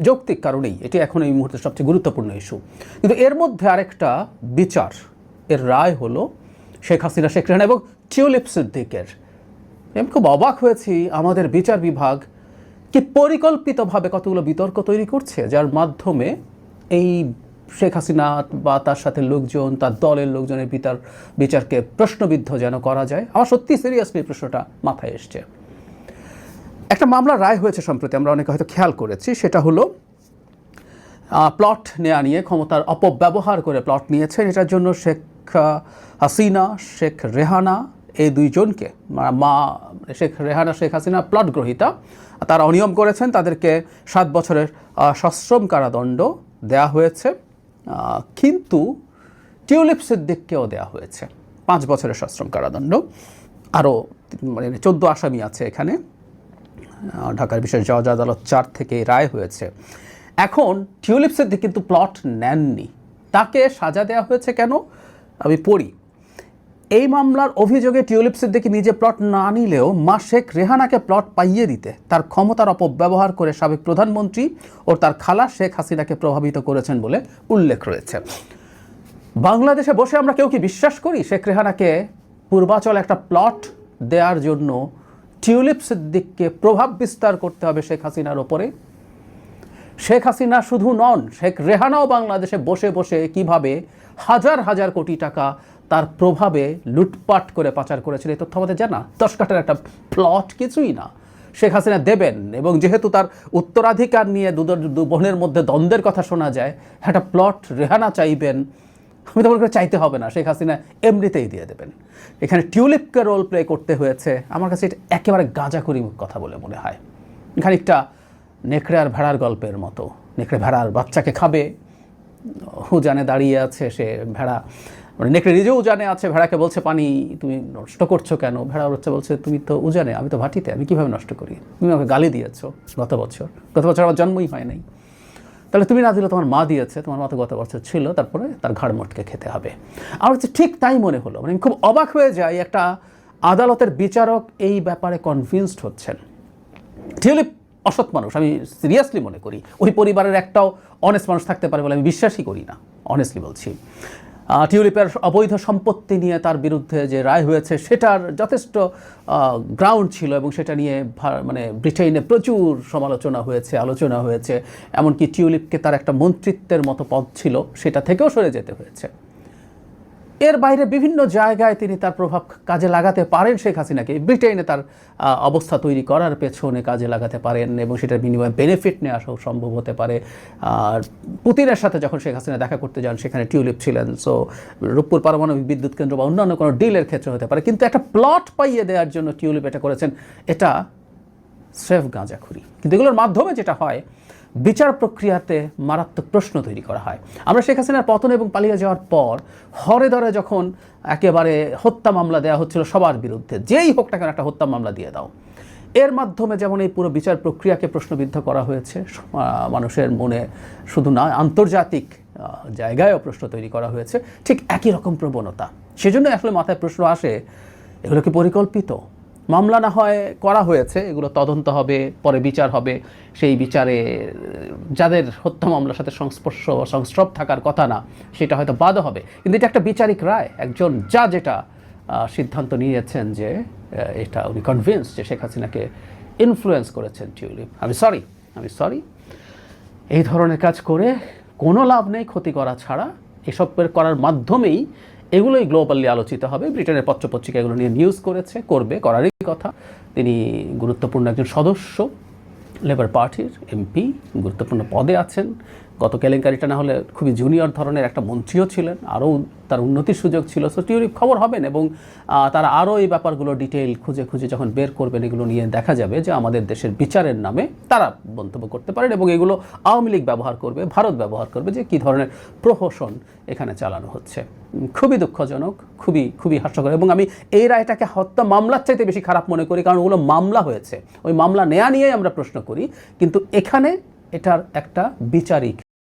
যৌক্তিক কারণেই এটি এখন এই মুহূর্তে সবচেয়ে গুরুত্বপূর্ণ ইস্যু। কিন্তু এর মধ্যে আরেকটা বিচার, এর রায় হলো শেখ হাসিনা, শেখ রেহানা এবং টিউলিপ সিদ্দিকের। আমি খুব অবাক হয়েছি আমাদের বিচার বিভাগ কি পরিকল্পিতভাবে কতগুলো বিতর্ক তৈরি করছে, যার মাধ্যমে এই শেখ হাসিনা বা তার সাথে লোকজন, তার দলের লোকজনের বিচারকে প্রশ্নবিদ্ধ যেন করা যায়। আমার সত্যি সিরিয়াসলি প্রশ্নটা মাথায় এসছে। একটা মামলার রায় হয়েছে সম্প্রতি, আমরা অনেকে হয়তো খেয়াল করেছি, সেটা হলো প্লট নেওয়া নিয়ে, ক্ষমতার অপব্যবহার করে প্লট নিয়েছেন। এটার জন্য শেখ হাসিনা, শেখ রেহানা এই দুইজনকে, শেখ রেহানা শেখ হাসিনা প্লট গ্রহীতা, তারা অনিয়ম করেছেন, তাদেরকে 7 বছরের সশ্রম কারাদণ্ড দেয়া হয়েছে। কিন্তু টিউলিপ সিদ্দিককেও দেওয়া হয়েছে 5 বছরের সশ্রম কারাদণ্ড। আরও 14 আসামি আছে এখানে। ঢাকার বিশেষ জজ আদালত 4 থেকে রায় হয়েছে। এখন টিউলিপ সিদ্দিক কিন্তু প্লট নেননি, তাকে সাজা দেওয়া হয়েছে কেন আমি পড়ি। এই মামলার অভিযোগে টিউলিপ সিদ্দিক নিজে প্লট না নিলেও মা শেখ রেহানাকে প্লট পাইয়ে দিতে তার ক্ষমতার অপব্যবহার করে সাবেক প্রধানমন্ত্রী ও তার খালা শেখ হাসিনাকে প্রভাবিত করেছেন বলে উল্লেখ রয়েছে। বাংলাদেশে বসে আমরা কেউ কি বিশ্বাস করি শেখ রেহানাকে পূর্বাচল একটা প্লট দেওয়ার জন্য টিউলিপ সিদ্দিককে প্রভাব বিস্তার করতে হবে শেখ হাসিনার ওপরে? শেখ হাসিনা শুধু নন, শেখ রেহানাও বাংলাদেশে বসে বসে কিভাবে হাজার হাজার কোটি টাকা তার প্রভাবে লুটপাট করে পাচার করেছিল, এই তথ্য আমাদের জানা। 10 কাঠার একটা প্লট কিছুই না, শেখ হাসিনা দেবেন। এবং যেহেতু তার উত্তরাধিকার নিয়ে দু বোনের মধ্যে দ্বন্দ্বের কথা শোনা যায়, একটা প্লট রেহানা চাইবেন, আমি তো মনে করি চাইতে হবে না, শেখ হাসিনা এমনিতেই দিয়ে দেবেন। এখানে টিউলিপকে রোল প্লে করতে হয়েছে, আমার কাছে এটা একেবারে গাঁজাখুরি কথা বলে মনে হয়। খানিকটা নেকড়ে আর ভেড়ার গল্পের মতো। নেকড়ে ভেড়ার বাচ্চাকে খাবে, উজানে দাঁড়িয়ে আছে সে ভেড়া, মানে নেকড়ে নিজেও উজানে আছে, ভেড়াকে বলছে পানি তুমি নষ্ট করছো কেন? ভেড়া হচ্ছে বলছে তুমি তো উজানে, আমি তো ভাটিতে, আমি কীভাবে নষ্ট করি? তুমি আমাকে গালি দিয়েছো গত বছর আমার জন্মই হয় নাই, তাহলে তুমি না দিলে তোমার মা দিয়েছে, তোমার মা তো গত বছর ছিল, তারপরে তার ঘাড় মোটকে খেতে হবে। আমার হচ্ছে ঠিক তাই মনে হলো। মানে খুব অবাক হয়ে যায়, একটা আদালতের বিচারক এই ব্যাপারে কনভিন্সড হচ্ছেন। টিউলিপ অসৎ মানুষ, আমি সিরিয়াসলি মনে করি। ওই পরিবারের একটাও অনেস্ট মানুষ থাকতে পারে বলে আমি বিশ্বাসই করি না, অনেস্টলি বলছি। টিউলিপের অবৈধ সম্পত্তি নিয়ে তার বিরুদ্ধে যে রায় হয়েছে সেটার যথেষ্ট গ্রাউন্ড ছিল, এবং সেটা নিয়ে মানে ব্রিটেনে প্রচুর সমালোচনা হয়েছে, আলোচনা হয়েছে। এমনকি টিউলিপকে তার একটা মন্ত্রিত্বের মতো পদ ছিল, সেটা থেকেও সরে যেতে হয়েছে। এর বাইরে বিভিন্ন জায়গায় তিনি তার প্রভাব কাজে লাগাতে পারেন শেখ হাসিনাকে, ব্রিটেনে তার অবস্থা তৈরি করার পেছনে কাজে লাগাতে পারেন, এবং সেটার বিনিময়ে বেনিফিট নেওয়া সম্ভব হতে পারে। আর পুতিনের সাথে যখন শেখ হাসিনা দেখা করতে যান, সেখানে টিউলিপ ছিলেন। সো রূপপুর পারমাণবিক বিদ্যুৎ কেন্দ্র বা অন্যান্য কোনো ডিলের ক্ষেত্রে হতে পারে। কিন্তু একটা প্লট পাইয়ে দেওয়ার জন্য টিউলিপ এটা করেছেন, এটা স্রেফ গাঁজাখুরি। কিন্তু এগুলোর মাধ্যমে যেটা হয়, বিচার প্রক্রিয়াতে মারাত্মক প্রশ্ন তৈরি করা হয়। আমরা শেখ হাসিনার পতন এবং পালিয়ে যাওয়ার পর হরে ধরে যখন একেবারে হত্যা মামলা দেওয়া হচ্ছিল সবার বিরুদ্ধে, যেই হোক না কেন একটা হত্যা মামলা দিয়ে দাও, এর মাধ্যমে যেমন এই পুরো বিচার প্রক্রিয়াকে প্রশ্নবিদ্ধ করা হয়েছে, মানুষের মনে শুধু না আন্তর্জাতিক জায়গায়ও প্রশ্ন তৈরি করা হয়েছে, ঠিক একই রকম প্রবণতা। সেজন্য আসলে মাথায় প্রশ্ন আসে, এগুলো কি পরিকল্পিত? মামলা না হয় করা হয়েছে, এগুলো তদন্ত হবে, পরে বিচার হবে, সেই বিচারে যাদের হত্যা মামলার সাথে সংস্পর্শ বা সংস্রব থাকার কথা না, সেটা হয়তো বাদও হবে। কিন্তু এটা একটা বিচারিক রায়, একজন জাজ এটা সিদ্ধান্ত নিয়েছেন যে এটা উনি কনভিন্স যে শেখ হাসিনাকে ইনফ্লুয়েন্স করেছেন টিউলিপ। আমি সরি, এই ধরনের কাজ করে কোনো লাভ নেই, ক্ষতি করা ছাড়া। এসব করার মাধ্যমেই এগুলোই গ্লোবালি আলোচিত হবে। ব্রিটেনের পত্রপত্রিকা এগুলো নিয়ে নিউজ করবে, করারই কথা। তিনি গুরুত্বপূর্ণ একজন সদস্য, লেবার পার্টির এমপি, গুরুত্বপূর্ণ পদে আছেন। গত কেলেঙ্কারিটা না হলে খুবই জুনিয়র ধরনের একটা মন্ত্রীও ছিলেন, আরও তার উন্নতির সুযোগ ছিল। সো টিউলিপ খবর হবেন, এবং তারা আরও এই ব্যাপারগুলো ডিটেইল খুঁজে যখন বের করবেন, এগুলো নিয়ে দেখা যাবে যে আমাদের দেশের বিচারের নামে তারা মন্তব্য করতে পারেন, এবং এগুলো আওয়ামী লীগ ব্যবহার করবে, ভারত ব্যবহার করবে, যে কী ধরনের প্রহসন এখানে চালানো হচ্ছে। খুবই দুঃখজনক, খুবই হাস্যকর। এবং আমি এই রায়টাকে হত্যা মামলার চাইতে বেশি খারাপ মনে করি, কারণ ওগুলো মামলা হয়েছে, ওই মামলা নেওয়া নিয়েই আমরা প্রশ্ন করি। কিন্তু এখানে এটার একটা বিচারিক